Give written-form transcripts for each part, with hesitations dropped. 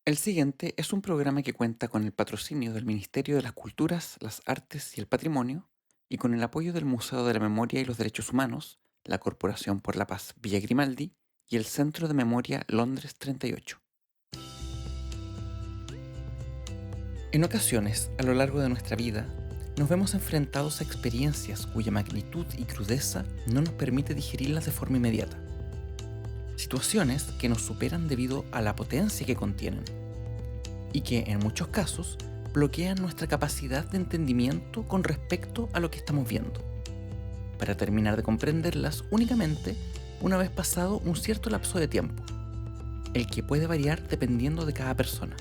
El siguiente es un programa que cuenta con el patrocinio del Ministerio de las Culturas, las Artes y el Patrimonio y con el apoyo del Museo de la Memoria y los Derechos Humanos, la Corporación por la Paz Villa Grimaldi y el Centro de Memoria Londres 38. En ocasiones, a lo largo de nuestra vida, nos vemos enfrentados a experiencias cuya magnitud y crudeza no nos permite digerirlas de forma inmediata. Situaciones que nos superan debido a la potencia que contienen y que, en muchos casos, bloquean nuestra capacidad de entendimiento con respecto a lo que estamos viendo, para terminar de comprenderlas únicamente una vez pasado un cierto lapso de tiempo, el que puede variar dependiendo de cada persona.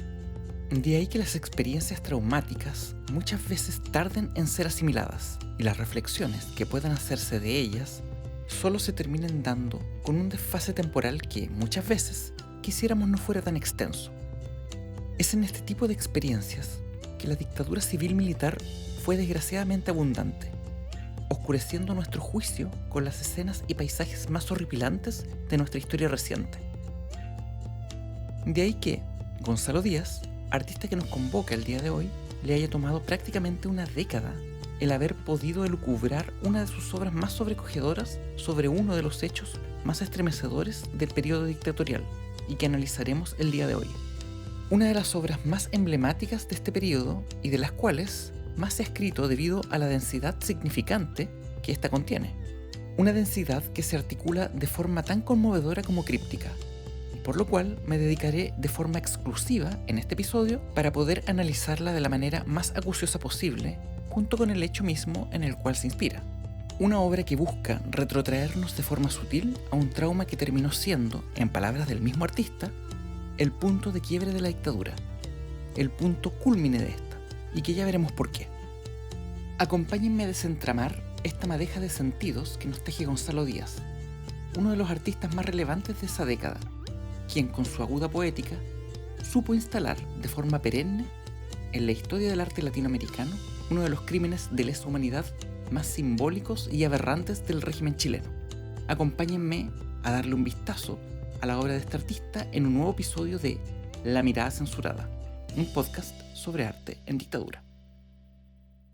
De ahí que las experiencias traumáticas muchas veces tarden en ser asimiladas y las reflexiones que puedan hacerse de ellas solo se terminen dando con un desfase temporal que muchas veces quisiéramos no fuera tan extenso. Es en este tipo de experiencias que la dictadura civil-militar fue desgraciadamente abundante, oscureciendo nuestro juicio con las escenas y paisajes más horripilantes de nuestra historia reciente. De ahí que Gonzalo Díaz, artista que nos convoca el día de hoy, le haya tomado prácticamente una década el haber podido elucubrar una de sus obras más sobrecogedoras sobre uno de los hechos más estremecedores del periodo dictatorial y que analizaremos el día de hoy. Una de las obras más emblemáticas de este periodo y de las cuales más se ha escrito debido a la densidad significante que ésta contiene. Una densidad que se articula de forma tan conmovedora como críptica, por lo cual me dedicaré de forma exclusiva en este episodio para poder analizarla de la manera más acuciosa posible, junto con el hecho mismo en el cual se inspira. Una obra que busca retrotraernos de forma sutil a un trauma que terminó siendo, en palabras del mismo artista, el punto de quiebre de la dictadura, el punto cúlmine de esta, y que ya veremos por qué. Acompáñenme a desentramar esta madeja de sentidos que nos teje Gonzalo Díaz, uno de los artistas más relevantes de esa década, quien con su aguda poética supo instalar de forma perenne en la historia del arte latinoamericano uno de los crímenes de lesa humanidad más simbólicos y aberrantes del régimen chileno. Acompáñenme a darle un vistazo a la obra de este artista en un nuevo episodio de La Mirada Censurada, un podcast sobre arte en dictadura.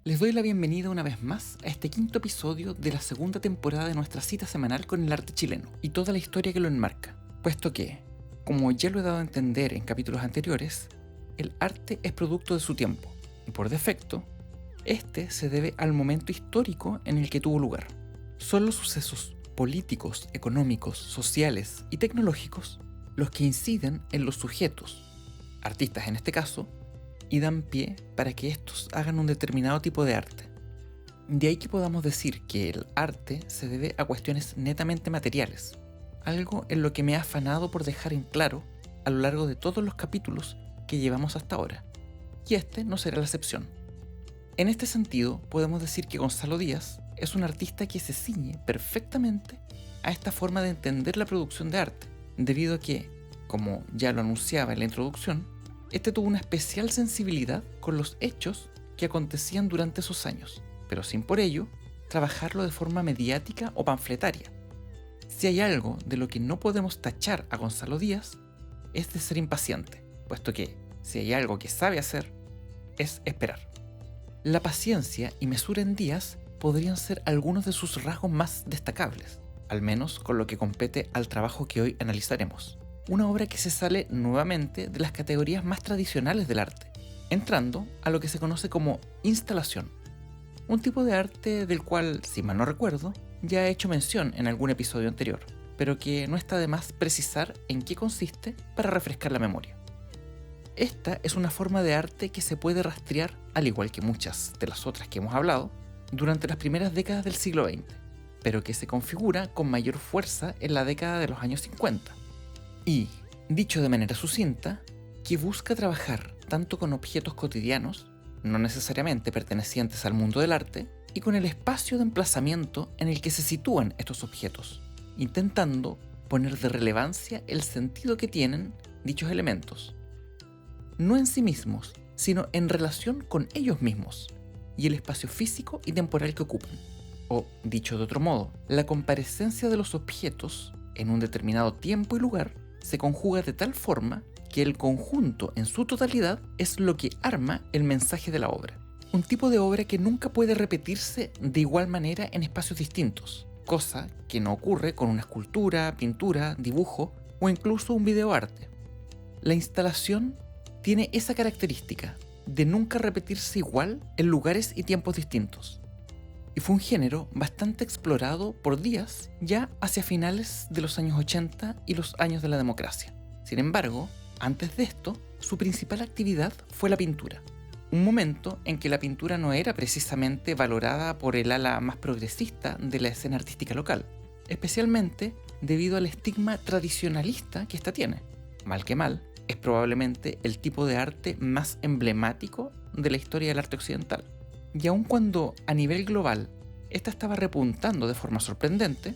Les doy la bienvenida una vez más a este quinto episodio de la segunda temporada de nuestra cita semanal con el arte chileno y toda la historia que lo enmarca, puesto que, como ya lo he dado a entender en capítulos anteriores, el arte es producto de su tiempo y por defecto, este se debe al momento histórico en el que tuvo lugar. Son los sucesos políticos, económicos, sociales y tecnológicos los que inciden en los sujetos, artistas en este caso, y dan pie para que estos hagan un determinado tipo de arte. De ahí que podamos decir que el arte se debe a cuestiones netamente materiales, algo en lo que me he afanado por dejar en claro a lo largo de todos los capítulos que llevamos hasta ahora, y este no será la excepción. En este sentido, podemos decir que Gonzalo Díaz es un artista que se ciñe perfectamente a esta forma de entender la producción de arte, debido a que, como ya lo anunciaba en la introducción, este tuvo una especial sensibilidad con los hechos que acontecían durante esos años, pero sin por ello trabajarlo de forma mediática o panfletaria. Si hay algo de lo que no podemos tachar a Gonzalo Díaz, es de ser impaciente, puesto que, si hay algo que sabe hacer, es esperar. La paciencia y mesura en Díaz podrían ser algunos de sus rasgos más destacables, al menos con lo que compete al trabajo que hoy analizaremos. Una obra que se sale nuevamente de las categorías más tradicionales del arte, entrando a lo que se conoce como instalación, un tipo de arte del cual, si mal no recuerdo, ya he hecho mención en algún episodio anterior, pero que no está de más precisar en qué consiste para refrescar la memoria. Esta es una forma de arte que se puede rastrear, al igual que muchas de las otras que hemos hablado, durante las primeras décadas del siglo XX, pero que se configura con mayor fuerza en la década de los años 50. Y, dicho de manera sucinta, que busca trabajar tanto con objetos cotidianos, no necesariamente pertenecientes al mundo del arte, y con el espacio de emplazamiento en el que se sitúan estos objetos, intentando poner de relevancia el sentido que tienen dichos elementos, no en sí mismos, sino en relación con ellos mismos y el espacio físico y temporal que ocupan. O, dicho de otro modo, la comparecencia de los objetos en un determinado tiempo y lugar se conjuga de tal forma que el conjunto en su totalidad es lo que arma el mensaje de la obra. Un tipo de obra que nunca puede repetirse de igual manera en espacios distintos, cosa que no ocurre con una escultura, pintura, dibujo o incluso un videoarte. La instalación tiene esa característica de nunca repetirse igual en lugares y tiempos distintos. Y fue un género bastante explorado por Díaz ya hacia finales de los años 80 y los años de la democracia. Sin embargo, antes de esto, su principal actividad fue la pintura. Un momento en que la pintura no era precisamente valorada por el ala más progresista de la escena artística local, especialmente debido al estigma tradicionalista que ésta tiene. Mal que mal, es probablemente el tipo de arte más emblemático de la historia del arte occidental. Y aun cuando a nivel global esta estaba repuntando de forma sorprendente,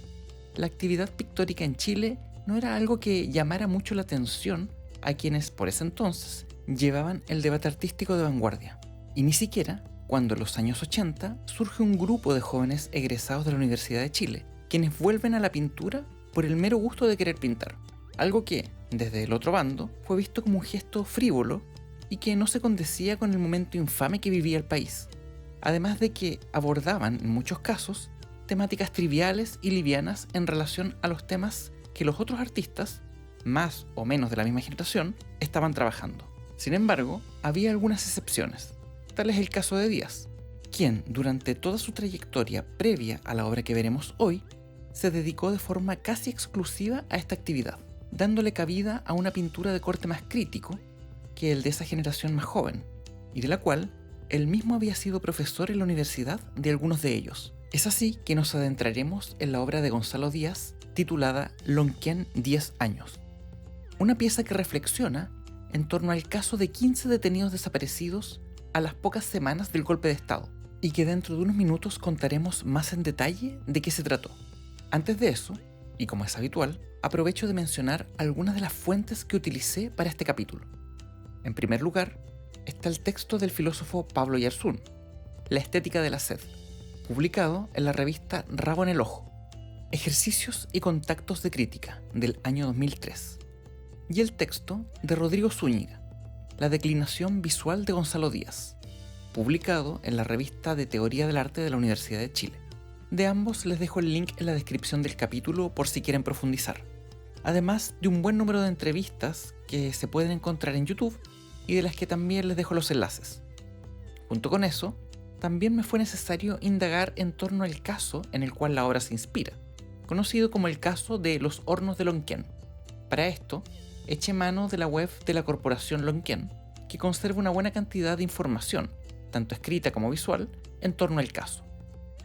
la actividad pictórica en Chile no era algo que llamara mucho la atención a quienes por ese entonces llevaban el debate artístico de vanguardia. Y ni siquiera cuando en los años 80 surge un grupo de jóvenes egresados de la Universidad de Chile, quienes vuelven a la pintura por el mero gusto de querer pintar. Algo que, desde el otro bando, fue visto como un gesto frívolo y que no se condecía con el momento infame que vivía el país. Además de que abordaban, en muchos casos, temáticas triviales y livianas en relación a los temas que los otros artistas, más o menos de la misma generación, estaban trabajando. Sin embargo, había algunas excepciones. Tal es el caso de Díaz, quien durante toda su trayectoria previa a la obra que veremos hoy, se dedicó de forma casi exclusiva a esta actividad, dándole cabida a una pintura de corte más crítico que el de esa generación más joven, y de la cual él mismo había sido profesor en la universidad de algunos de ellos. Es así que nos adentraremos en la obra de Gonzalo Díaz, titulada Lonquén 10 años. Una pieza que reflexiona en torno al caso de 15 detenidos desaparecidos a las pocas semanas del golpe de Estado, y que dentro de unos minutos contaremos más en detalle de qué se trató. Antes de eso, y como es habitual, aprovecho de mencionar algunas de las fuentes que utilicé para este capítulo. En primer lugar, está el texto del filósofo Pablo Yarzún, La estética de la sed, publicado en la revista Rabo en el Ojo, Ejercicios y contactos de crítica, del año 2003. Y el texto de Rodrigo Zúñiga, La declinación visual de Gonzalo Díaz, publicado en la revista de Teoría del Arte de la Universidad de Chile. De ambos les dejo el link en la descripción del capítulo por si quieren profundizar, además de un buen número de entrevistas que se pueden encontrar en YouTube y de las que también les dejo los enlaces. Junto con eso, también me fue necesario indagar en torno al caso en el cual la obra se inspira, conocido como el caso de los hornos de Lonquén. Para esto, eché mano de la web de la Corporación Lonquén, que conserva una buena cantidad de información, tanto escrita como visual, en torno al caso,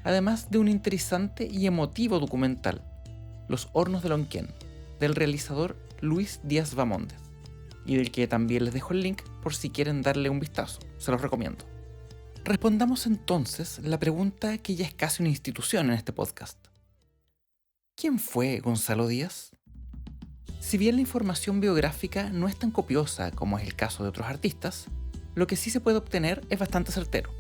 además de un interesante y emotivo documental, Los hornos de Lonquén, del realizador Luis Díaz Vamóndez, y del que también les dejo el link por si quieren darle un vistazo, se los recomiendo. Respondamos entonces la pregunta que ya es casi una institución en este podcast. ¿Quién fue Gonzalo Díaz? Si bien la información biográfica no es tan copiosa como es el caso de otros artistas, lo que sí se puede obtener es bastante certero,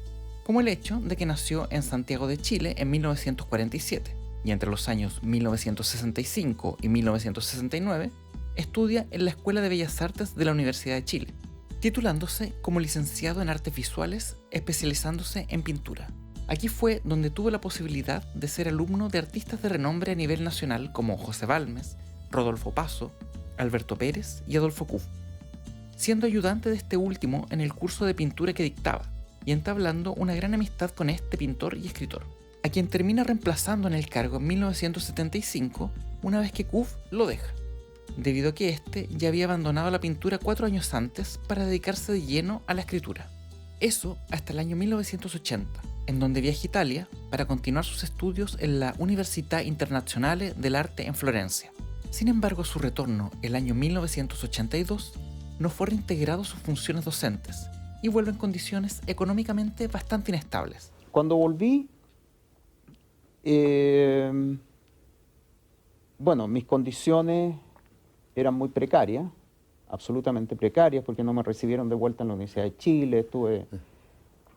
como el hecho de que nació en Santiago de Chile en 1947, y entre los años 1965 y 1969 estudia en la Escuela de Bellas Artes de la Universidad de Chile, titulándose como licenciado en Artes Visuales, especializándose en pintura. Aquí fue donde tuvo la posibilidad de ser alumno de artistas de renombre a nivel nacional como José Balmes, Rodolfo Paso, Alberto Pérez y Adolfo Kuff, siendo ayudante de este último en el curso de pintura que dictaba y entablando una gran amistad con este pintor y escritor, a quien termina reemplazando en el cargo en 1975 una vez que Kuff lo deja, debido a que éste ya había abandonado la pintura 4 años antes para dedicarse de lleno a la escritura. Eso hasta el año 1980, en donde viaja a Italia para continuar sus estudios en la Università Internazionale dell'Arte en Florencia. Sin embargo, a su retorno el año 1982 no fue reintegrado sus funciones docentes y vuelve en condiciones económicamente bastante inestables. Cuando volví, mis condiciones eran muy precarias, absolutamente precarias, porque no me recibieron de vuelta en la Universidad de Chile,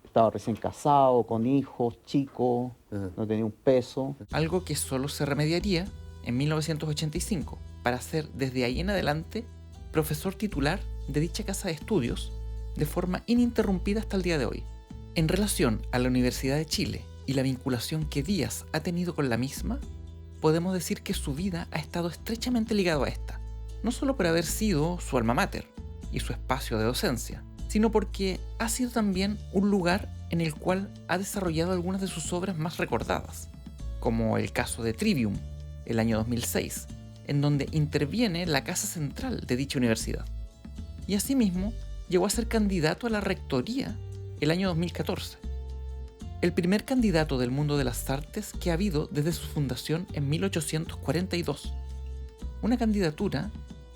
estaba recién casado, con hijos, chicos, no tenía un peso. Algo que solo se remediaría en 1985, para ser desde ahí en adelante profesor titular de dicha casa de estudios de forma ininterrumpida hasta el día de hoy. En relación a la Universidad de Chile y la vinculación que Díaz ha tenido con la misma, podemos decir que su vida ha estado estrechamente ligado a esta, no solo por haber sido su alma mater y su espacio de docencia, sino porque ha sido también un lugar en el cual ha desarrollado algunas de sus obras más recordadas, como el caso de Trivium, el año 2006, en donde interviene la casa central de dicha universidad. Y asimismo, llegó a ser candidato a la rectoría el año 2014. El primer candidato del mundo de las artes que ha habido desde su fundación en 1842. Una candidatura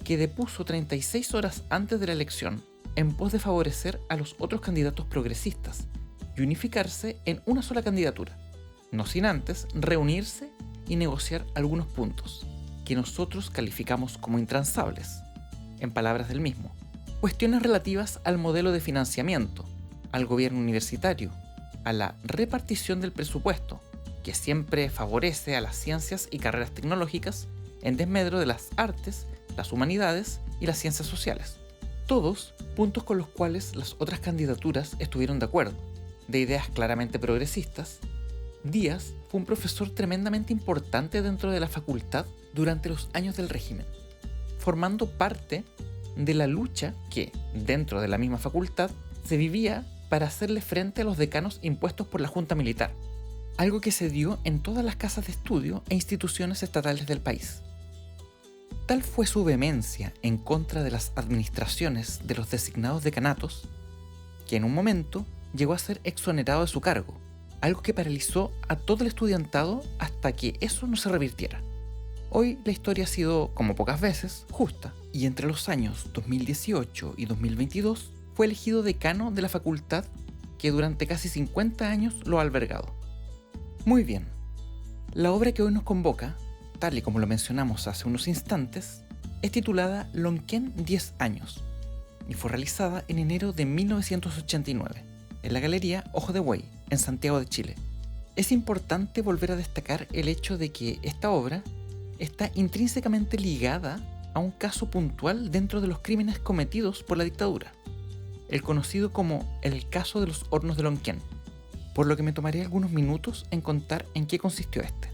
que depuso 36 horas antes de la elección en pos de favorecer a los otros candidatos progresistas y unificarse en una sola candidatura, no sin antes reunirse y negociar algunos puntos que nosotros calificamos como intransables, en palabras del mismo. Cuestiones relativas al modelo de financiamiento, al gobierno universitario, a la repartición del presupuesto, que siempre favorece a las ciencias y carreras tecnológicas en desmedro de las artes, las humanidades y las ciencias sociales. Todos puntos con los cuales las otras candidaturas estuvieron de acuerdo, de ideas claramente progresistas. Díaz fue un profesor tremendamente importante dentro de la facultad durante los años del régimen, formando parte de la lucha que, dentro de la misma facultad, se vivía para hacerle frente a los decanos impuestos por la Junta Militar, algo que se dio en todas las casas de estudio e instituciones estatales del país. Tal fue su vehemencia en contra de las administraciones de los designados decanatos, que en un momento llegó a ser exonerado de su cargo, algo que paralizó a todo el estudiantado hasta que eso no se revirtiera. Hoy la historia ha sido, como pocas veces, justa, y entre los años 2018 y 2022 fue elegido decano de la facultad que durante casi 50 años lo ha albergado. Muy bien, la obra que hoy nos convoca, tal y como lo mencionamos hace unos instantes, es titulada Lonquén 10 años y fue realizada en enero de 1989 en la Galería Ojo de Buey, en Santiago de Chile. Es importante volver a destacar el hecho de que esta obra está intrínsecamente ligada a un caso puntual dentro de los crímenes cometidos por la dictadura, el conocido como el caso de los hornos de Lonquén, por lo que me tomaré algunos minutos en contar en qué consistió este.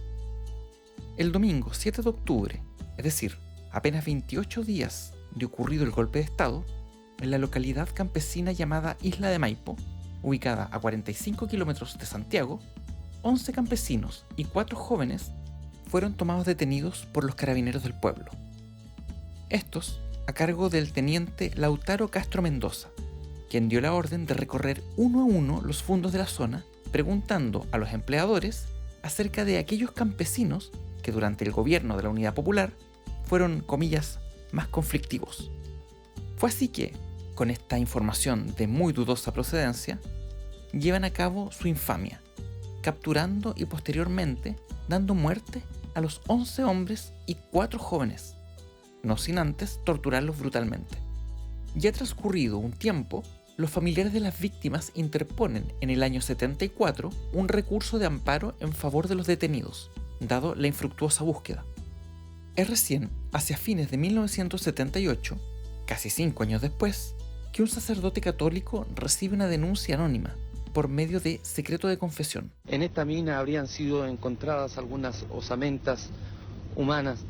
El domingo 7 de octubre, es decir, apenas 28 días de ocurrido el golpe de Estado, en la localidad campesina llamada Isla de Maipo, ubicada a 45 kilómetros de Santiago, 11 campesinos y 4 jóvenes fueron tomados detenidos por los carabineros del pueblo. Estos a cargo del teniente Lautaro Castro Mendoza, quien dio la orden de recorrer uno a uno los fundos de la zona, preguntando a los empleadores acerca de aquellos campesinos que durante el gobierno de la Unidad Popular fueron, comillas, más conflictivos. Fue así que, con esta información de muy dudosa procedencia, llevan a cabo su infamia, capturando y posteriormente dando muerte a los 11 hombres y 4 jóvenes, no sin antes torturarlos brutalmente. Ya transcurrido un tiempo, los familiares de las víctimas interponen en el año 74 un recurso de amparo en favor de los detenidos, dado la infructuosa búsqueda. Es recién, hacia fines de 1978, casi 5 años después, que un sacerdote católico recibe una denuncia anónima por medio de secreto de confesión. En esta mina habrían sido encontradas algunas osamentas humanas.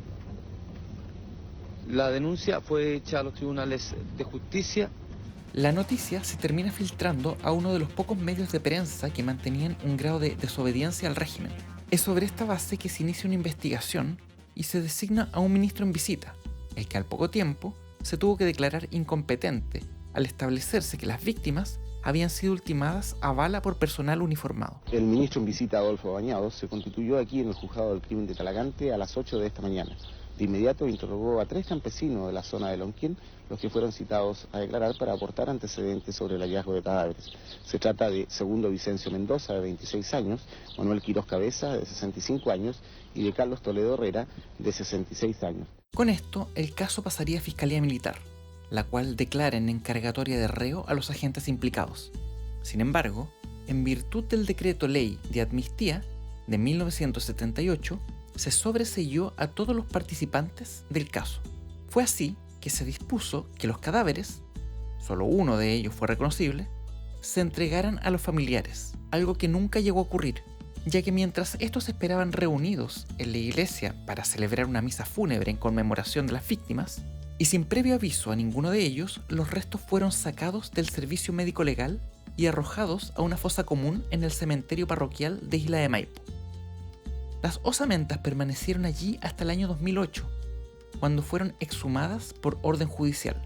La denuncia fue hecha a los tribunales de justicia. La noticia se termina filtrando a uno de los pocos medios de prensa que mantenían un grado de desobediencia al régimen. Es sobre esta base que se inicia una investigación y se designa a un ministro en visita, el que al poco tiempo se tuvo que declarar incompetente al establecerse que las víctimas habían sido ultimadas a bala por personal uniformado. El ministro en visita, Adolfo Bañados, se constituyó aquí en el juzgado del crimen de Talagante a las 8 de esta mañana. De inmediato interrogó a 3 campesinos de la zona de Lonquén, los que fueron citados a declarar para aportar antecedentes sobre el hallazgo de cadáveres. Se trata de Segundo Vicencio Mendoza, de 26 años, Manuel Quirós Cabeza, de 65 años, y de Carlos Toledo Herrera, de 66 años. Con esto, el caso pasaría a Fiscalía Militar, la cual declara en encargatoria de reo a los agentes implicados. Sin embargo, en virtud del decreto ley de amnistía de 1978, se sobreseyó a todos los participantes del caso. Fue así que se dispuso que los cadáveres solo uno de ellos fue reconocible, se entregaran a los familiares, algo que nunca llegó a ocurrir, ya que mientras estos esperaban reunidos en la iglesia para celebrar una misa fúnebre en conmemoración de las víctimas, y sin previo aviso a ninguno de ellos, los restos fueron sacados del servicio médico legal y arrojados a una fosa común en el cementerio parroquial de Isla de Maipo. Las osamentas permanecieron allí hasta el año 2008, cuando fueron exhumadas por orden judicial.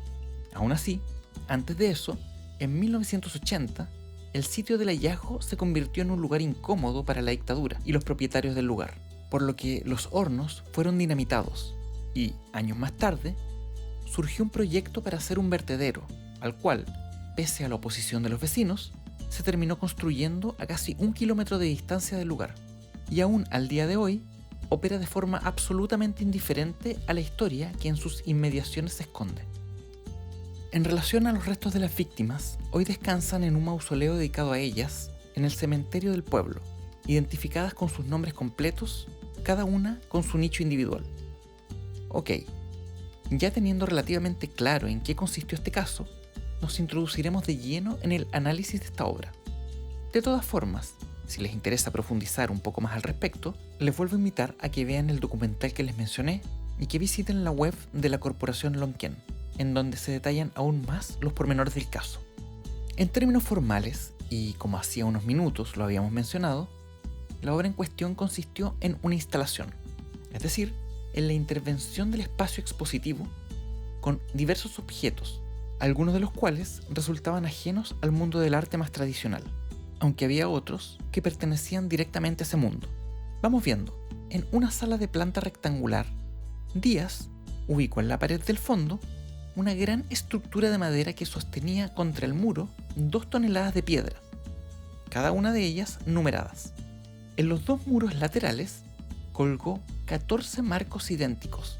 Aún así, antes de eso, en 1980, el sitio del hallazgo se convirtió en un lugar incómodo para la dictadura y los propietarios del lugar, por lo que los hornos fueron dinamitados y, años más tarde, surgió un proyecto para hacer un vertedero, al cual, pese a la oposición de los vecinos, se terminó construyendo a casi 1 kilómetro de distancia del lugar, y aún al día de hoy opera de forma absolutamente indiferente a la historia que en sus inmediaciones se esconde. En relación a los restos de las víctimas, hoy descansan en un mausoleo dedicado a ellas en el cementerio del pueblo, identificadas con sus nombres completos, cada una con su nicho individual. Ok, ya teniendo relativamente claro en qué consistió este caso, nos introduciremos de lleno en el análisis de esta obra. De todas formas, si les interesa profundizar un poco más al respecto, les vuelvo a invitar a que vean el documental que les mencioné y que visiten la web de la Corporación Lonquén, en donde se detallan aún más los pormenores del caso. En términos formales, y como hacía unos minutos lo habíamos mencionado, la obra en cuestión consistió en una instalación, es decir, en la intervención del espacio expositivo con diversos objetos, algunos de los cuales resultaban ajenos al mundo del arte más tradicional, aunque había otros que pertenecían directamente a ese mundo. Vamos viendo, en una sala de planta rectangular, Díaz ubicó en la pared del fondo una gran estructura de madera que sostenía contra el muro 2 toneladas de piedra, cada una de ellas numeradas. En los 2 muros laterales colgó 14 marcos idénticos,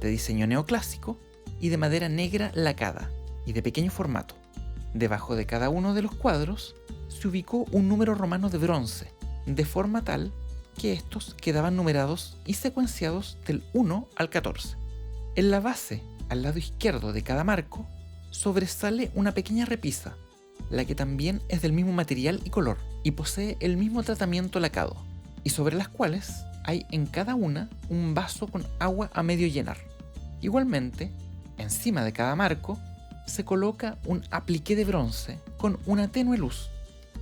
de diseño neoclásico y de madera negra lacada y de pequeño formato. Debajo de cada uno de los cuadros se ubicó un número romano de bronce, de forma tal que estos quedaban numerados y secuenciados del 1 al 14. En la base, al lado izquierdo de cada marco, sobresale una pequeña repisa, la que también es del mismo material y color, y posee el mismo tratamiento lacado, y sobre las cuales hay en cada una un vaso con agua a medio llenar. Igualmente, encima de cada marco, se coloca un apliqué de bronce con una tenue luz,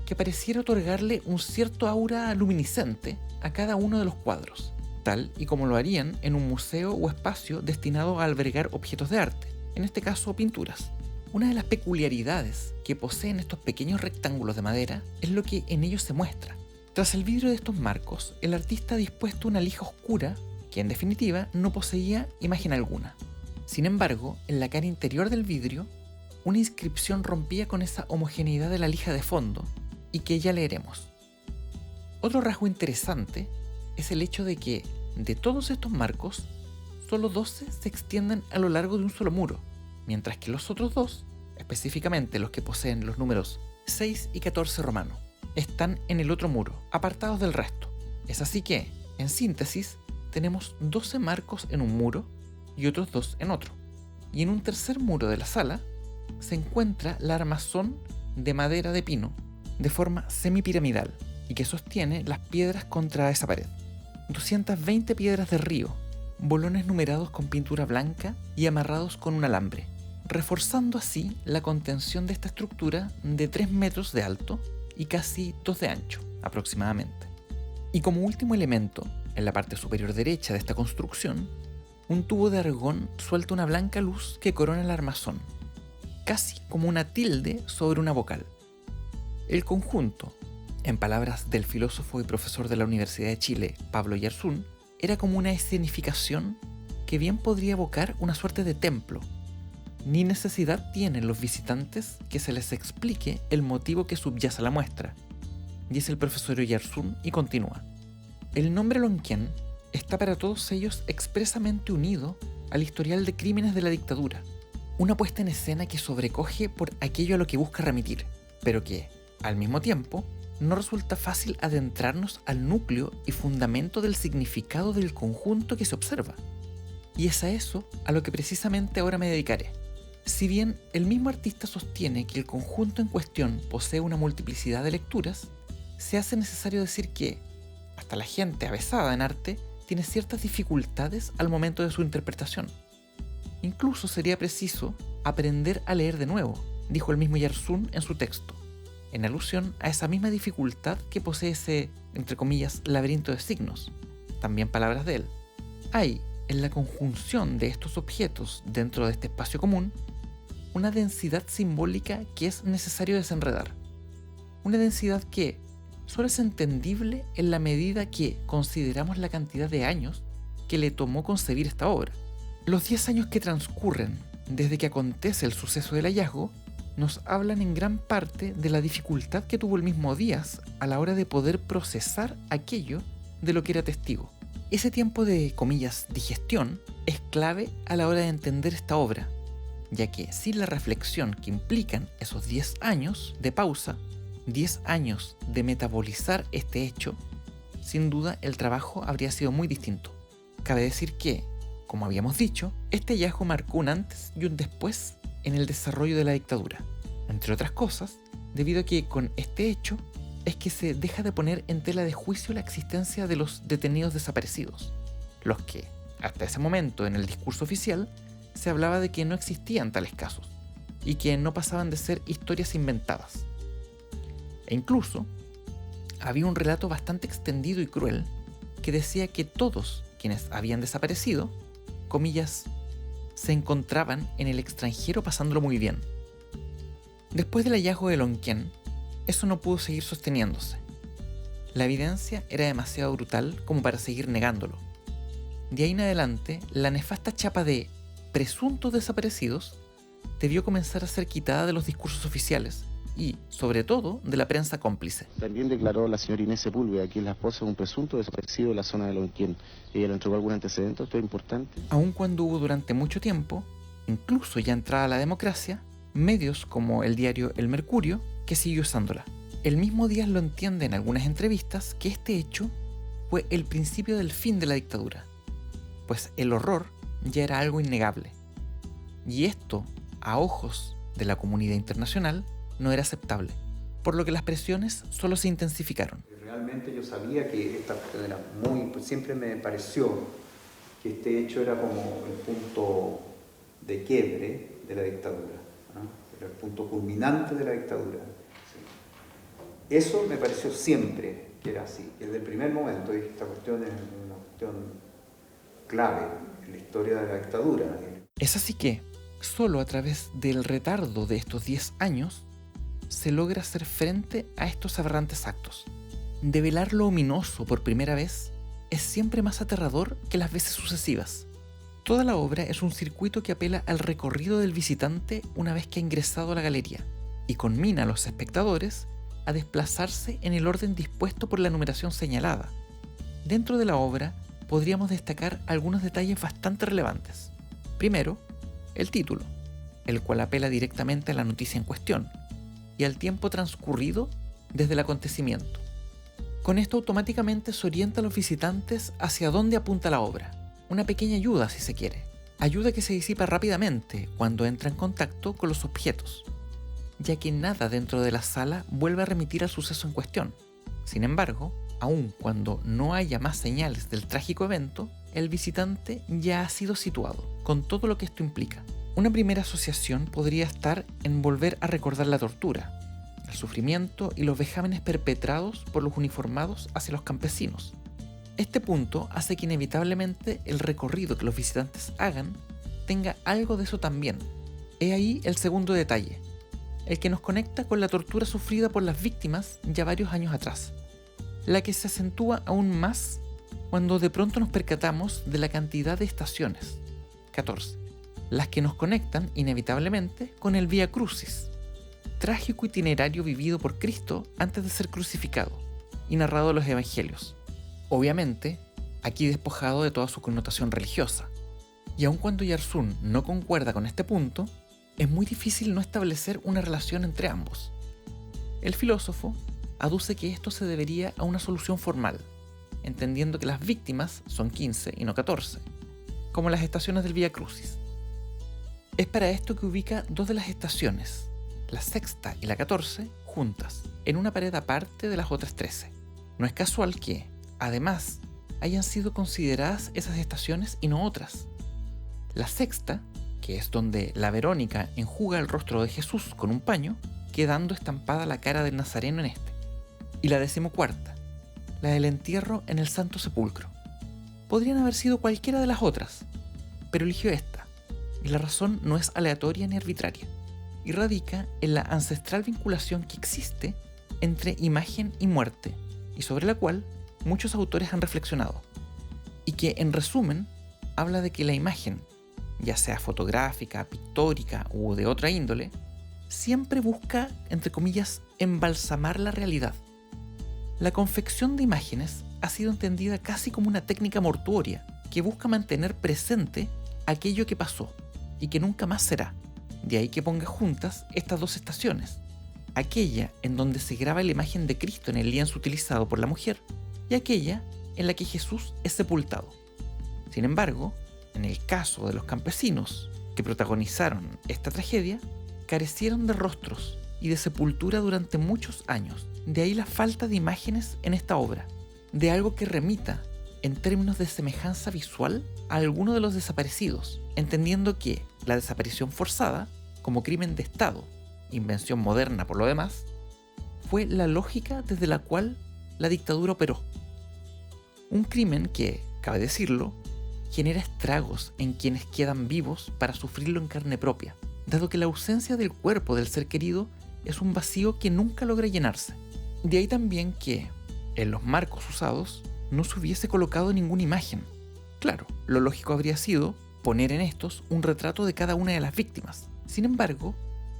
que pareciera otorgarle un cierto aura luminiscente a cada uno de los cuadros, tal y como lo harían en un museo o espacio destinado a albergar objetos de arte, en este caso pinturas. Una de las peculiaridades que poseen estos pequeños rectángulos de madera es lo que en ellos se muestra. Tras el vidrio de estos marcos, el artista ha dispuesto una lija oscura que en definitiva no poseía imagen alguna. Sin embargo, en la cara interior del vidrio, una inscripción rompía con esa homogeneidad de la lija de fondo y que ya leeremos. Otro rasgo interesante es el hecho de que, de todos estos marcos, solo 12 se extienden a lo largo de un solo muro, mientras que los otros 2, específicamente los que poseen los números 6 y 14 romano, están en el otro muro, apartados del resto. Es así que, en síntesis, tenemos 12 marcos en un muro y otros 2 en otro. Y en un tercer muro de la sala se encuentra la armazón de madera de pino, de forma semipiramidal, y que sostiene las piedras contra esa pared. 220 piedras de río, bolones numerados con pintura blanca y amarrados con un alambre, reforzando así la contención de esta estructura de 3 metros de alto y casi 2 de ancho, aproximadamente. Y como último elemento, en la parte superior derecha de esta construcción, un tubo de argón suelta una blanca luz que corona el armazón, casi como una tilde sobre una vocal. El conjunto, en palabras del filósofo y profesor de la Universidad de Chile, Pablo Oyarzún, era como una escenificación que bien podría evocar una suerte de templo. Ni necesidad tienen los visitantes que se les explique el motivo que subyace a la muestra, dice el profesor Oyarzún y continúa. El nombre Lonquén está para todos ellos expresamente unido al historial de crímenes de la dictadura, una puesta en escena que sobrecoge por aquello a lo que busca remitir, pero que, al mismo tiempo, no resulta fácil adentrarnos al núcleo y fundamento del significado del conjunto que se observa. Y es a eso a lo que precisamente ahora me dedicaré. Si bien el mismo artista sostiene que el conjunto en cuestión posee una multiplicidad de lecturas, se hace necesario decir que, hasta la gente avesada en arte tiene ciertas dificultades al momento de su interpretación. Incluso sería preciso aprender a leer de nuevo, dijo el mismo Yersun en su texto, en alusión a esa misma dificultad que posee ese, entre comillas, laberinto de signos. También palabras de él. Hay, en la conjunción de estos objetos dentro de este espacio común, una densidad simbólica que es necesario desenredar. Una densidad que solo es entendible en la medida que consideramos la cantidad de años que le tomó concebir esta obra. Los 10 años que transcurren desde que acontece el suceso del hallazgo nos hablan en gran parte de la dificultad que tuvo el mismo Díaz a la hora de poder procesar aquello de lo que era testigo. Ese tiempo de, comillas, digestión es clave a la hora de entender esta obra, ya que sin la reflexión que implican esos 10 años de pausa, 10 años de metabolizar este hecho, sin duda el trabajo habría sido muy distinto. Cabe decir que, como habíamos dicho, este hallazgo marcó un antes y un después en el desarrollo de la dictadura, entre otras cosas, debido a que con este hecho es que se deja de poner en tela de juicio la existencia de los detenidos desaparecidos, los que, hasta ese momento en el discurso oficial, se hablaba de que no existían tales casos y que no pasaban de ser historias inventadas. E incluso, había un relato bastante extendido y cruel que decía que todos quienes habían desaparecido, comillas, se encontraban en el extranjero pasándolo muy bien. Después del hallazgo de Lonquén, eso no pudo seguir sosteniéndose. La evidencia era demasiado brutal como para seguir negándolo. De ahí en adelante, la nefasta chapa de presuntos desaparecidos debió comenzar a ser quitada de los discursos oficiales y, sobre todo, de la prensa cómplice. También declaró la señora Inés Sepúlveda, quien es la esposa de un presunto desaparecido de la zona de Lonquén. ¿Ella le entregó algún antecedente? ¿Esto es importante? Aun cuando hubo durante mucho tiempo, incluso ya entrada la democracia, medios como el diario El Mercurio, que siguió usándola. El mismo Díaz lo entiende en algunas entrevistas que este hecho fue el principio del fin de la dictadura, pues el horror ya era algo innegable. Y esto, a ojos de la comunidad internacional, no era aceptable, por lo que las presiones solo se intensificaron. Realmente yo sabía que esta cuestión era muy... Siempre me pareció que este hecho era como el punto de quiebre de la dictadura, ¿no? Era el punto culminante de la dictadura. Sí. Eso me pareció siempre que era así. Desde el primer momento, y esta cuestión es una cuestión clave en la historia de la dictadura. Es así que, solo a través del retardo de estos 10 años, se logra hacer frente a estos aberrantes actos. Develar lo ominoso por primera vez es siempre más aterrador que las veces sucesivas. Toda la obra es un circuito que apela al recorrido del visitante una vez que ha ingresado a la galería y conmina a los espectadores a desplazarse en el orden dispuesto por la numeración señalada. Dentro de la obra podríamos destacar algunos detalles bastante relevantes. Primero, el título, el cual apela directamente a la noticia en cuestión y al tiempo transcurrido desde el acontecimiento. Con esto automáticamente se orienta a los visitantes hacia dónde apunta la obra. Una pequeña ayuda, si se quiere. Ayuda que se disipa rápidamente cuando entra en contacto con los objetos, ya que nada dentro de la sala vuelve a remitir al suceso en cuestión. Sin embargo, aun cuando no haya más señales del trágico evento, el visitante ya ha sido situado, con todo lo que esto implica. Una primera asociación podría estar en volver a recordar la tortura, el sufrimiento y los vejámenes perpetrados por los uniformados hacia los campesinos. Este punto hace que inevitablemente el recorrido que los visitantes hagan tenga algo de eso también. He ahí el segundo detalle, el que nos conecta con la tortura sufrida por las víctimas ya varios años atrás, la que se acentúa aún más cuando de pronto nos percatamos de la cantidad de estaciones, 14, las que nos conectan inevitablemente con el Vía Crucis, trágico itinerario vivido por Cristo antes de ser crucificado y narrado en los evangelios. Obviamente, aquí despojado de toda su connotación religiosa. Y aun cuando Yersun no concuerda con este punto, es muy difícil no establecer una relación entre ambos. El filósofo aduce que esto se debería a una solución formal, entendiendo que las víctimas son 15 y no 14, como las estaciones del Vía Crucis. Es para esto que ubica dos de las estaciones, la sexta y la 14, juntas, en una pared aparte de las otras 13. No es casual que, además, hayan sido consideradas esas estaciones y no otras. La sexta, que es donde la Verónica enjuga el rostro de Jesús con un paño, quedando estampada la cara del Nazareno en este. Y la 14ª, la del entierro en el Santo Sepulcro. Podrían haber sido cualquiera de las otras, pero eligió esta, y la razón no es aleatoria ni arbitraria, y radica en la ancestral vinculación que existe entre imagen y muerte, y sobre la cual muchos autores han reflexionado, y que, en resumen, habla de que la imagen, ya sea fotográfica, pictórica u de otra índole, siempre busca, entre comillas, embalsamar la realidad. La confección de imágenes ha sido entendida casi como una técnica mortuoria que busca mantener presente aquello que pasó y que nunca más será. De ahí que ponga juntas estas dos estaciones, aquella en donde se graba la imagen de Cristo en el lienzo utilizado por la mujer y aquella en la que Jesús es sepultado. Sin embargo, en el caso de los campesinos que protagonizaron esta tragedia, carecieron de rostros y de sepultura durante muchos años. De ahí la falta de imágenes en esta obra, de algo que remita, en términos de semejanza visual, a alguno de los desaparecidos, entendiendo que la desaparición forzada, como crimen de Estado, invención moderna por lo demás, fue la lógica desde la cual la dictadura operó. Un crimen que, cabe decirlo, genera estragos en quienes quedan vivos para sufrirlo en carne propia, dado que la ausencia del cuerpo del ser querido es un vacío que nunca logra llenarse. De ahí también que, en los marcos usados, no se hubiese colocado ninguna imagen. Claro, lo lógico habría sido poner en estos un retrato de cada una de las víctimas. Sin embargo,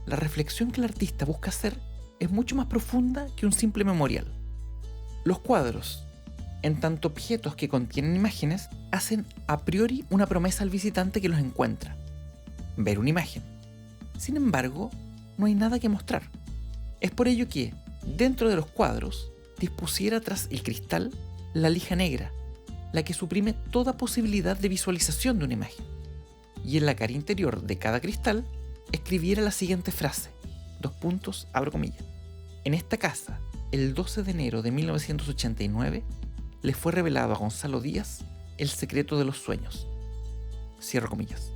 la reflexión que el artista busca hacer es mucho más profunda que un simple memorial. Los cuadros, en tanto objetos que contienen imágenes, hacen a priori una promesa al visitante que los encuentra: ver una imagen. Sin embargo, no hay nada que mostrar. Es por ello que, dentro de los cuadros, dispusiera tras el cristal la lija negra, la que suprime toda posibilidad de visualización de una imagen. Y en la cara interior de cada cristal escribiera la siguiente frase, : abro comillas. En esta casa, el 12 de enero de 1989, le fue revelado a Gonzalo Díaz el secreto de los sueños. Cierro comillas.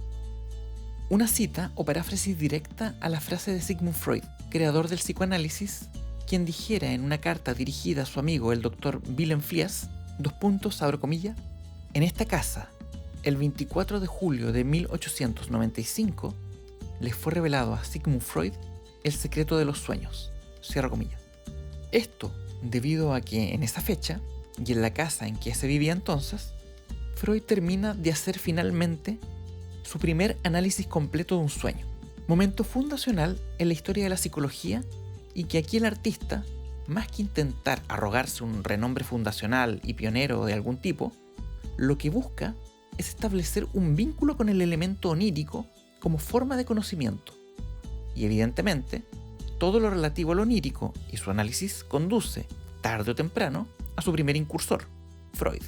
Una cita o paráfrasis directa a la frase de Sigmund Freud, creador del psicoanálisis, quien dijera en una carta dirigida a su amigo el Dr. Wilhelm Fliess, : abro comillas, en esta casa, el 24 de julio de 1895, le fue revelado a Sigmund Freud el secreto de los sueños. Cierro comillas. Esto debido a que en esa fecha, y en la casa en que se vivía entonces, Freud termina de hacer finalmente su primer análisis completo de un sueño, momento fundacional en la historia de la psicología, y que aquí el artista, más que intentar arrogarse un renombre fundacional y pionero de algún tipo, lo que busca es establecer un vínculo con el elemento onírico como forma de conocimiento. Y evidentemente, todo lo relativo al onírico y su análisis conduce, tarde o temprano, a su primer incursor, Freud.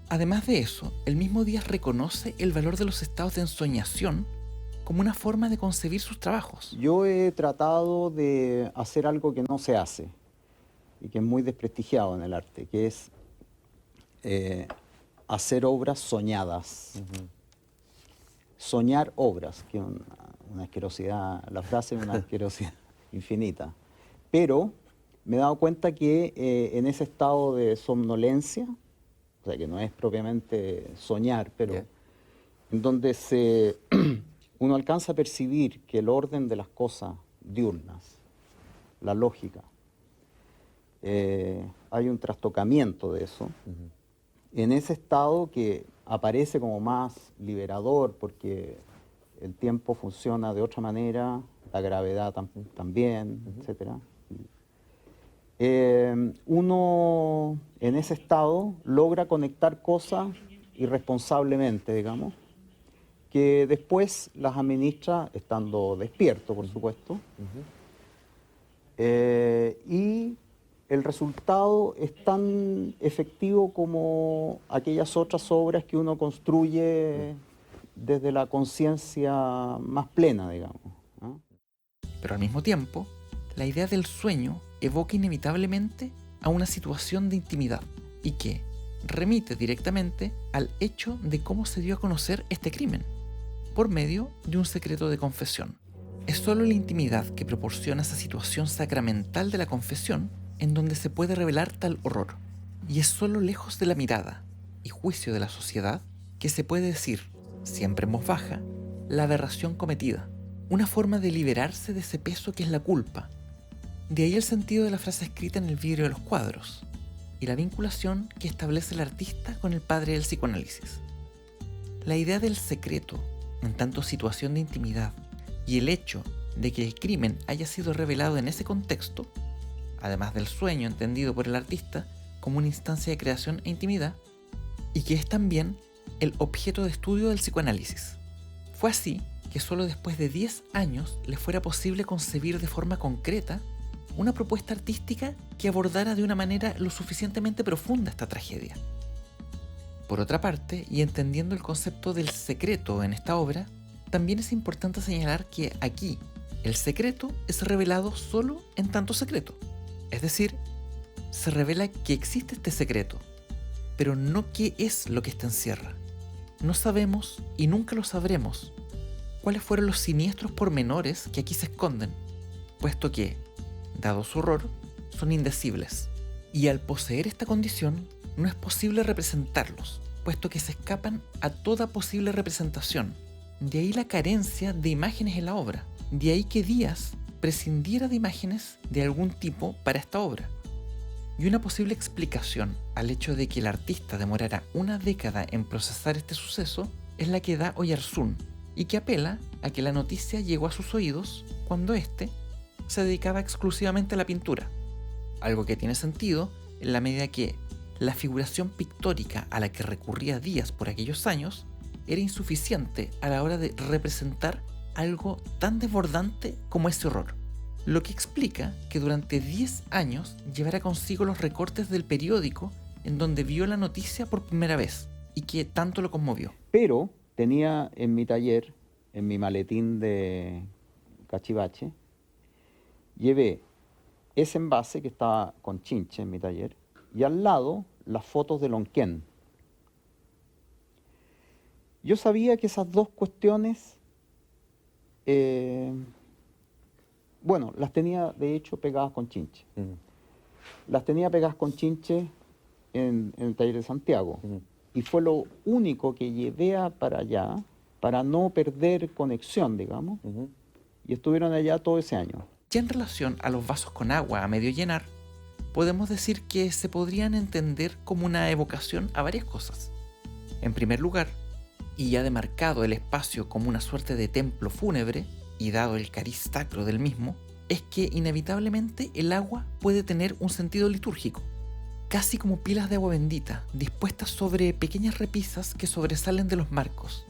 Además de eso, el mismo Díaz reconoce el valor de los estados de ensoñación como una forma de concebir sus trabajos. Yo he tratado de hacer algo que no se hace y que es muy desprestigiado en el arte, que es hacer obras soñadas. Soñar obras, que es una asquerosidad, la frase es una asquerosidad infinita. Pero me he dado cuenta que en ese estado de somnolencia, o sea que no es propiamente soñar, pero en donde uno alcanza a percibir que el orden de las cosas diurnas, la lógica, hay un trastocamiento de eso. En ese estado que aparece como más liberador porque el tiempo funciona de otra manera, la gravedad también, etc. Uno en ese estado logra conectar cosas irresponsablemente, digamos, que después las administra estando despierto, por supuesto, y el resultado es tan efectivo como aquellas otras obras que uno construye desde la conciencia más plena, digamos, ¿no? Pero al mismo tiempo, la idea del sueño evoca inevitablemente a una situación de intimidad y que remite directamente al hecho de cómo se dio a conocer este crimen, por medio de un secreto de confesión. Es solo la intimidad que proporciona esa situación sacramental de la confesión en donde se puede revelar tal horror. Y es solo lejos de la mirada y juicio de la sociedad que se puede decir, siempre en voz baja, la aberración cometida, una forma de liberarse de ese peso que es la culpa. De ahí el sentido de la frase escrita en el vidrio de los cuadros y la vinculación que establece el artista con el padre del psicoanálisis. La idea del secreto, en tanto situación de intimidad, y el hecho de que el crimen haya sido revelado en ese contexto, además del sueño entendido por el artista como una instancia de creación e intimidad, y que es también el objeto de estudio del psicoanálisis. Fue así que solo después de 10 años le fuera posible concebir de forma concreta una propuesta artística que abordara de una manera lo suficientemente profunda esta tragedia. Por otra parte, y entendiendo el concepto del secreto en esta obra, también es importante señalar que aquí el secreto es revelado solo en tanto secreto. Es decir, se revela que existe este secreto, pero no qué es lo que éste encierra. No sabemos, y nunca lo sabremos, cuáles fueron los siniestros pormenores que aquí se esconden, puesto que, dado su horror, son indecibles. Y al poseer esta condición, no es posible representarlos, puesto que se escapan a toda posible representación. De ahí la carencia de imágenes en la obra. De ahí que Díaz prescindiera de imágenes de algún tipo para esta obra. Y una posible explicación al hecho de que el artista demorara una década en procesar este suceso es la que da Oyarzún, y que apela a que la noticia llegó a sus oídos cuando éste se dedicaba exclusivamente a la pintura. Algo que tiene sentido en la medida que la figuración pictórica a la que recurría Díaz por aquellos años era insuficiente a la hora de representar algo tan desbordante como ese horror. Lo que explica que durante 10 años llevara consigo los recortes del periódico en donde vio la noticia por primera vez y que tanto lo conmovió. Pero tenía en mi taller, en mi maletín de cachivache, llevé ese envase que estaba con chinche en mi taller y al lado las fotos de Lonquén. Yo sabía que esas dos cuestiones, las tenía de hecho pegadas con chinche. Las tenía pegadas con chinche en el taller de Santiago. Y fue lo único que llevé para allá, para no perder conexión, digamos. Y estuvieron allá todo ese año. Ya en relación a los vasos con agua a medio llenar, podemos decir que se podrían entender como una evocación a varias cosas. En primer lugar, y ya demarcado el espacio como una suerte de templo fúnebre, y dado el cariz sacro del mismo, es que inevitablemente el agua puede tener un sentido litúrgico, casi como pilas de agua bendita, dispuestas sobre pequeñas repisas que sobresalen de los marcos.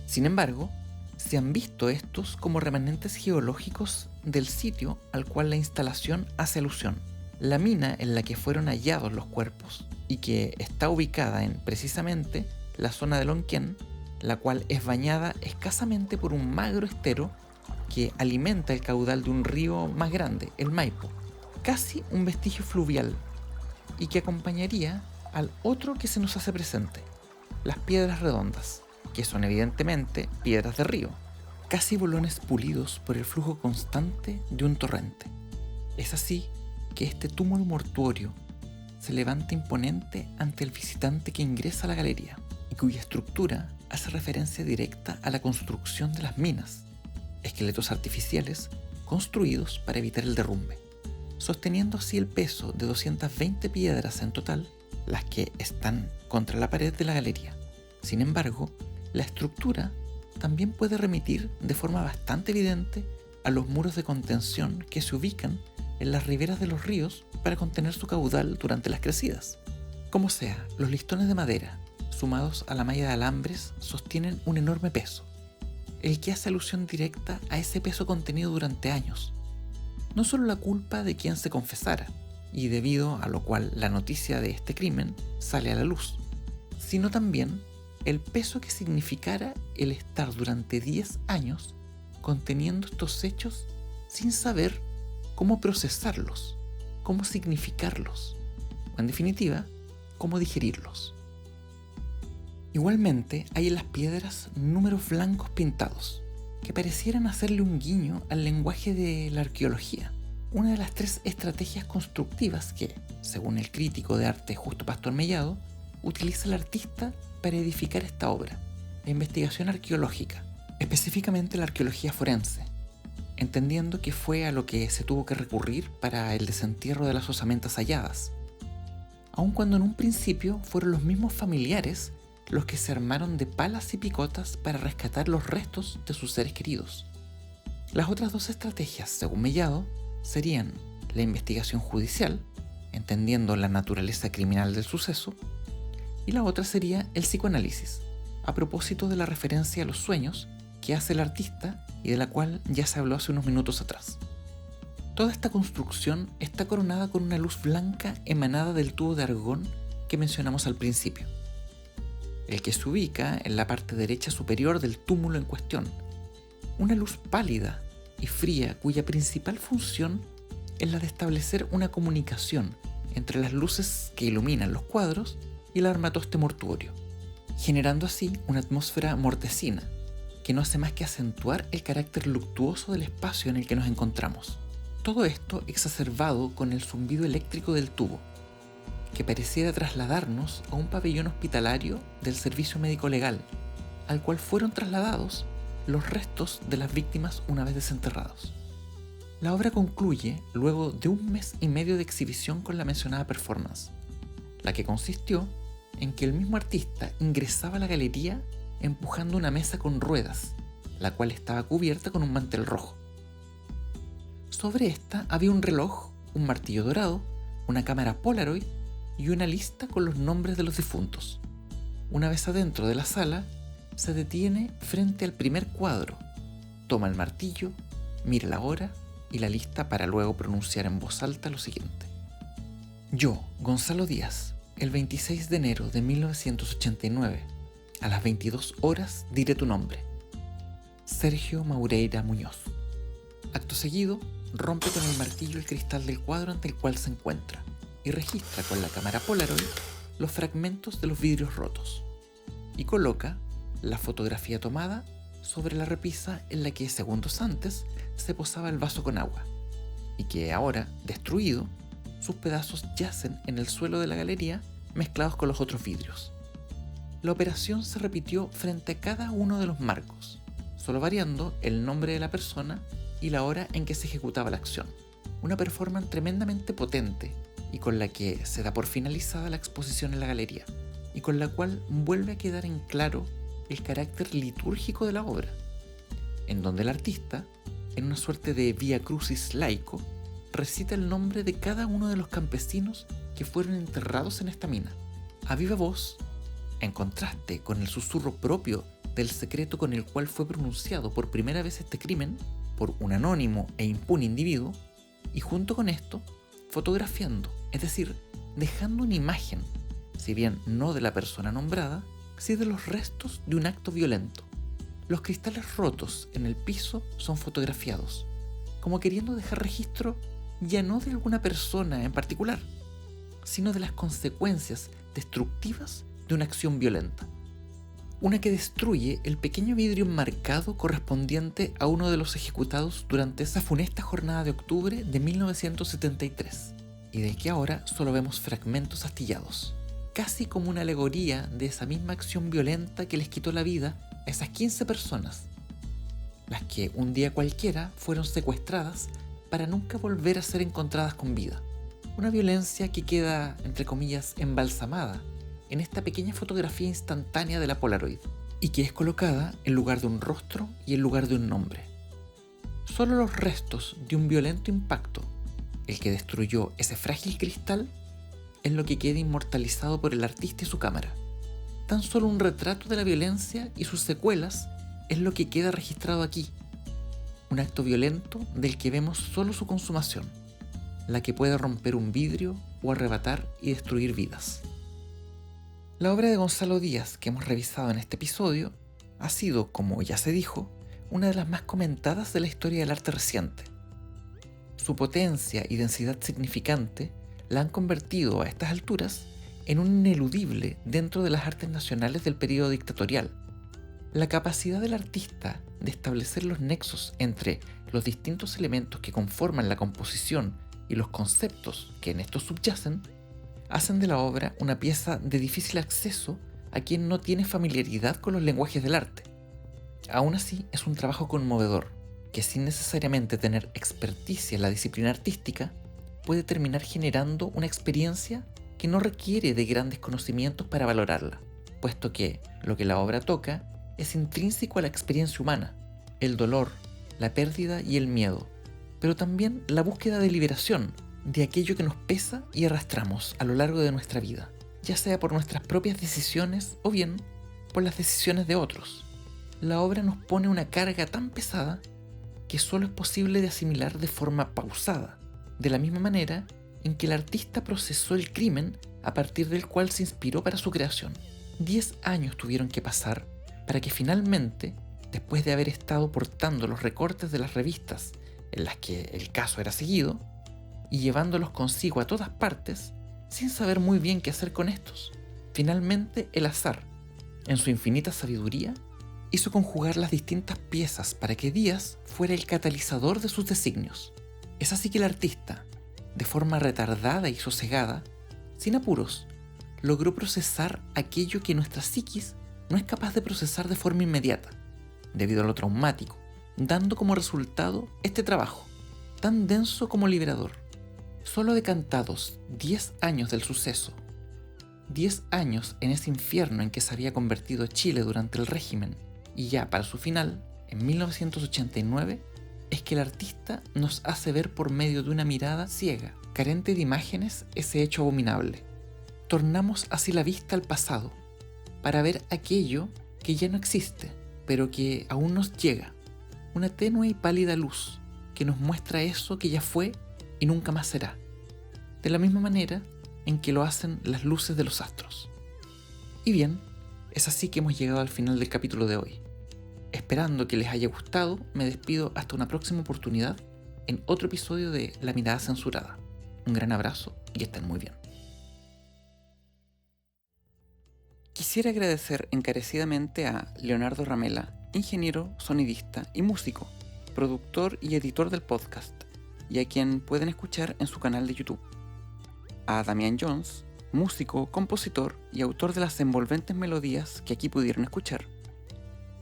Sin embargo, se han visto estos como remanentes geológicos del sitio al cual la instalación hace alusión, la mina en la que fueron hallados los cuerpos, y que está ubicada en precisamente la zona de Lonquén, la cual es bañada escasamente por un magro estero que alimenta el caudal de un río más grande, el Maipo, casi un vestigio fluvial, y que acompañaría al otro que se nos hace presente, las piedras redondas, que son evidentemente piedras de río, casi bolones pulidos por el flujo constante de un torrente. Es así que este túmulo mortuorio se levanta imponente ante el visitante que ingresa a la galería, y cuya estructura hace referencia directa a la construcción de las minas, esqueletos artificiales construidos para evitar el derrumbe, sosteniendo así el peso de 220 piedras en total, las que están contra la pared de la galería. Sin embargo, la estructura también puede remitir de forma bastante evidente a los muros de contención que se ubican en las riberas de los ríos para contener su caudal durante las crecidas. Como sea, los listones de madera, sumados a la malla de alambres, sostienen un enorme peso, el que hace alusión directa a ese peso contenido durante años. No solo la culpa de quien se confesara, y debido a lo cual la noticia de este crimen sale a la luz, sino también el peso que significara el estar durante 10 años conteniendo estos hechos sin saber cómo procesarlos, cómo significarlos, o en definitiva, cómo digerirlos. Igualmente, hay en las piedras números blancos pintados, que parecieran hacerle un guiño al lenguaje de la arqueología, una de las 3 estrategias constructivas que, según el crítico de arte Justo Pastor Mellado, utiliza el artista para edificar esta obra, la investigación arqueológica, específicamente la arqueología forense, entendiendo que fue a lo que se tuvo que recurrir para el desentierro de las osamentas halladas, aun cuando en un principio fueron los mismos familiares los que se armaron de palas y picotas para rescatar los restos de sus seres queridos. Las otras 2 estrategias, según Mellado, serían la investigación judicial, entendiendo la naturaleza criminal del suceso, y la otra sería el psicoanálisis, a propósito de la referencia a los sueños que hace el artista y de la cual ya se habló hace unos minutos atrás. Toda esta construcción está coronada con una luz blanca emanada del tubo de argón que mencionamos al principio, el que se ubica en la parte derecha superior del túmulo en cuestión, una luz pálida y fría cuya principal función es la de establecer una comunicación entre las luces que iluminan los cuadros y el armatoste mortuorio, generando así una atmósfera mortecina que no hace más que acentuar el carácter luctuoso del espacio en el que nos encontramos. Todo esto exacerbado con el zumbido eléctrico del tubo, que pareciera trasladarnos a un pabellón hospitalario del servicio médico legal, al cual fueron trasladados los restos de las víctimas una vez desenterrados. La obra concluye luego de 1 mes y medio de exhibición con la mencionada performance, la que consistió en que el mismo artista ingresaba a la galería empujando una mesa con ruedas, la cual estaba cubierta con un mantel rojo. Sobre esta había un reloj, un martillo dorado, una cámara Polaroid y una lista con los nombres de los difuntos. Una vez adentro de la sala, se detiene frente al primer cuadro, toma el martillo, mira la hora y la lista para luego pronunciar en voz alta lo siguiente. Yo, Gonzalo Díaz, el 26 de enero de 1989, a las 22 horas diré tu nombre. Sergio Maureira Muñoz. Acto seguido, rompe con el martillo el cristal del cuadro ante el cual se encuentra y registra con la cámara Polaroid los fragmentos de los vidrios rotos y coloca la fotografía tomada sobre la repisa en la que segundos antes se posaba el vaso con agua y que ahora, destruido, sus pedazos yacen en el suelo de la galería mezclados con los otros vidrios. La operación se repitió frente a cada uno de los marcos, solo variando el nombre de la persona y la hora en que se ejecutaba la acción. Una performance tremendamente potente y con la que se da por finalizada la exposición en la galería y con la cual vuelve a quedar en claro el carácter litúrgico de la obra, en donde el artista, en una suerte de vía crucis laico, recita el nombre de cada uno de los campesinos que fueron enterrados en esta mina, a viva voz, en contraste con el susurro propio del secreto con el cual fue pronunciado por primera vez este crimen por un anónimo e impune individuo, y junto con esto, fotografiando, es decir, dejando una imagen, si bien no de la persona nombrada, sí de los restos de un acto violento. Los cristales rotos en el piso son fotografiados, como queriendo dejar registro ya no de alguna persona en particular, sino de las consecuencias destructivas de una acción violenta. Una que destruye el pequeño vidrio enmarcado correspondiente a uno de los ejecutados durante esa funesta jornada de octubre de 1973, y del que ahora solo vemos fragmentos astillados, casi como una alegoría de esa misma acción violenta que les quitó la vida a esas 15 personas, las que un día cualquiera fueron secuestradas para nunca volver a ser encontradas con vida. Una violencia que queda, entre comillas, embalsamada en esta pequeña fotografía instantánea de la Polaroid y que es colocada en lugar de un rostro y en lugar de un nombre. Solo los restos de un violento impacto, el que destruyó ese frágil cristal, es lo que queda inmortalizado por el artista y su cámara. Tan solo un retrato de la violencia y sus secuelas es lo que queda registrado aquí. Un acto violento del que vemos solo su consumación, la que puede romper un vidrio o arrebatar y destruir vidas. La obra de Gonzalo Díaz que hemos revisado en este episodio ha sido, como ya se dijo, una de las más comentadas de la historia del arte reciente. Su potencia y densidad significante la han convertido a estas alturas en un ineludible dentro de las artes nacionales del periodo dictatorial. La capacidad del artista de establecer los nexos entre los distintos elementos que conforman la composición y los conceptos que en estos subyacen hacen de la obra una pieza de difícil acceso a quien no tiene familiaridad con los lenguajes del arte. Aún así, es un trabajo conmovedor, que sin necesariamente tener experticia en la disciplina artística, puede terminar generando una experiencia que no requiere de grandes conocimientos para valorarla, puesto que lo que la obra toca es intrínseco a la experiencia humana, el dolor, la pérdida y el miedo, pero también la búsqueda de liberación de aquello que nos pesa y arrastramos a lo largo de nuestra vida, ya sea por nuestras propias decisiones o bien por las decisiones de otros. La obra nos pone una carga tan pesada que solo es posible de asimilar de forma pausada, de la misma manera en que el artista procesó el crimen a partir del cual se inspiró para su creación. 10 años tuvieron que pasar para que finalmente, después de haber estado portando los recortes de las revistas en las que el caso era seguido, y llevándolos consigo a todas partes, sin saber muy bien qué hacer con estos, finalmente el azar, en su infinita sabiduría, hizo conjugar las distintas piezas para que Díaz fuera el catalizador de sus designios. Es así que el artista, de forma retardada y sosegada, sin apuros, logró procesar aquello que nuestra psiquis no es capaz de procesar de forma inmediata, debido a lo traumático, dando como resultado este trabajo, tan denso como liberador. Solo decantados 10 años del suceso, 10 años en ese infierno en que se había convertido Chile durante el régimen, y ya para su final, en 1989, es que el artista nos hace ver por medio de una mirada ciega, carente de imágenes, ese hecho abominable. Tornamos así la vista al pasado, para ver aquello que ya no existe, pero que aún nos llega, una tenue y pálida luz que nos muestra eso que ya fue y nunca más será, de la misma manera en que lo hacen las luces de los astros. Y bien, es así que hemos llegado al final del capítulo de hoy. Esperando que les haya gustado, me despido hasta una próxima oportunidad en otro episodio de La Mirada Censurada. Un gran abrazo y que estén muy bien. Quisiera agradecer encarecidamente a Leonardo Ramela, ingeniero, sonidista y músico, productor y editor del podcast, y a quien pueden escuchar en su canal de YouTube. A Damián Jones, músico, compositor y autor de las envolventes melodías que aquí pudieron escuchar,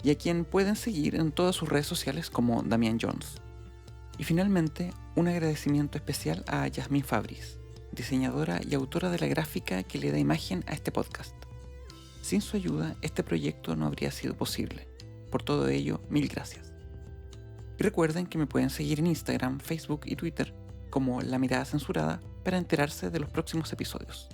y a quien pueden seguir en todas sus redes sociales como Damián Jones. Y finalmente, un agradecimiento especial a Yasmín Fabris, diseñadora y autora de la gráfica que le da imagen a este podcast. Sin su ayuda, este proyecto no habría sido posible. Por todo ello, mil gracias. Y recuerden que me pueden seguir en Instagram, Facebook y Twitter como La Mirada Censurada para enterarse de los próximos episodios.